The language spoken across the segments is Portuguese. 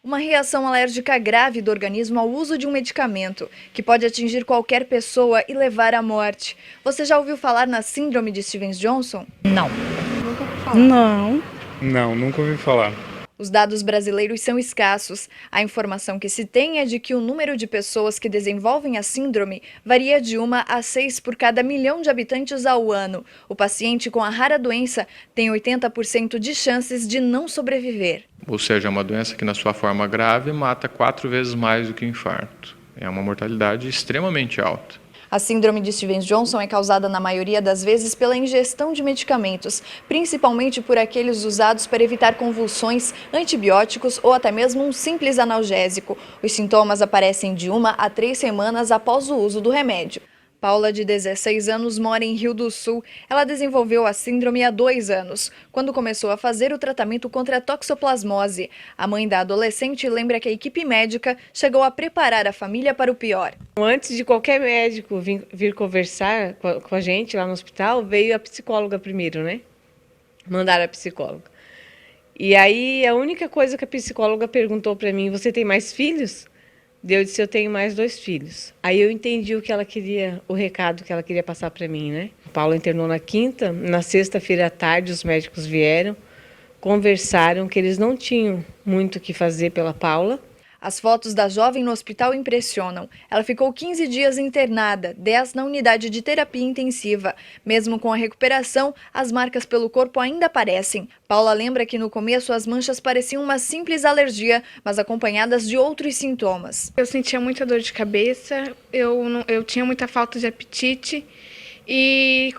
Uma reação alérgica grave do organismo ao uso de um medicamento, que pode atingir qualquer pessoa e levar à morte. Você já ouviu falar na síndrome de Stevens-Johnson? Não. Nunca ouvi falar. Não. Não, nunca ouvi falar. Os dados brasileiros são escassos. A informação que se tem é de que o número de pessoas que desenvolvem a síndrome varia de 1 a 6 por cada milhão de habitantes ao ano. O paciente com a rara doença tem 80% de chances de não sobreviver. Ou seja, é uma doença que na sua forma grave mata 4 vezes mais do que o infarto. É uma mortalidade extremamente alta. A síndrome de Stevens-Johnson é causada na maioria das vezes pela ingestão de medicamentos, principalmente por aqueles usados para evitar convulsões, antibióticos ou até mesmo um simples analgésico. Os sintomas aparecem de 1 a 3 semanas após o uso do remédio. Paula, de 16 anos, mora em Rio do Sul. Ela desenvolveu a síndrome há 2 anos, quando começou a fazer o tratamento contra a toxoplasmose. A mãe da adolescente lembra que a equipe médica chegou a preparar a família para o pior. Antes de qualquer médico vir conversar com a gente lá no hospital, veio a psicóloga primeiro, né? Mandaram a psicóloga. E aí, a única coisa que a psicóloga perguntou para mim: você tem mais filhos? Eu disse: eu tenho mais 2 filhos. Aí eu entendi o que ela queria, o recado que ela queria passar para mim, né? A Paula internou na quinta, na sexta-feira à tarde os médicos vieram, conversaram que eles não tinham muito o que fazer pela Paula. As fotos da jovem no hospital impressionam. Ela ficou 15 dias internada, 10 na unidade de terapia intensiva. Mesmo com a recuperação, as marcas pelo corpo ainda aparecem. Paula lembra que no começo as manchas pareciam uma simples alergia, mas acompanhadas de outros sintomas. Eu sentia muita dor de cabeça, eu tinha muita falta de apetite. E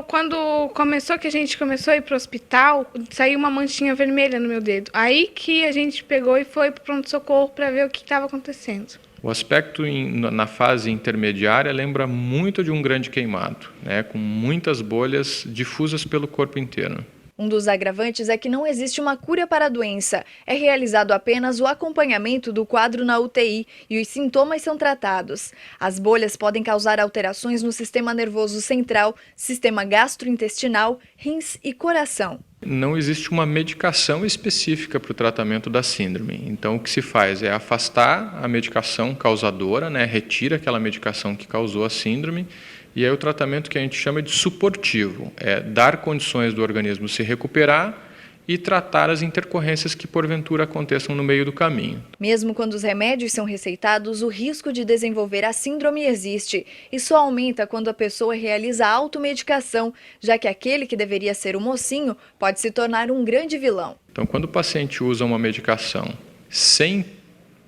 quando começou que a gente começou a ir para o hospital, saiu uma manchinha vermelha no meu dedo. Aí que a gente pegou e foi para o pronto-socorro para ver o que estava acontecendo. O aspecto na fase intermediária lembra muito de um grande queimado, né, com muitas bolhas difusas pelo corpo inteiro. Um dos agravantes é que não existe uma cura para a doença. É realizado apenas o acompanhamento do quadro na UTI e os sintomas são tratados. As bolhas podem causar alterações no sistema nervoso central, sistema gastrointestinal, rins e coração. Não existe uma medicação específica para o tratamento da síndrome. Então, o que se faz é afastar a medicação causadora, né, retira aquela medicação que causou a síndrome. E aí o tratamento que a gente chama de suportivo, é dar condições do organismo se recuperar e tratar as intercorrências que porventura aconteçam no meio do caminho. Mesmo quando os remédios são receitados, o risco de desenvolver a síndrome existe e só aumenta quando a pessoa realiza a automedicação, já que aquele que deveria ser o mocinho pode se tornar um grande vilão. Então, quando o paciente usa uma medicação sem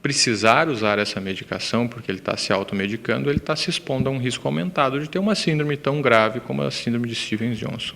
precisar usar essa medicação, porque ele está se automedicando, ele está se expondo a um risco aumentado de ter uma síndrome tão grave como a síndrome de Stevens-Johnson.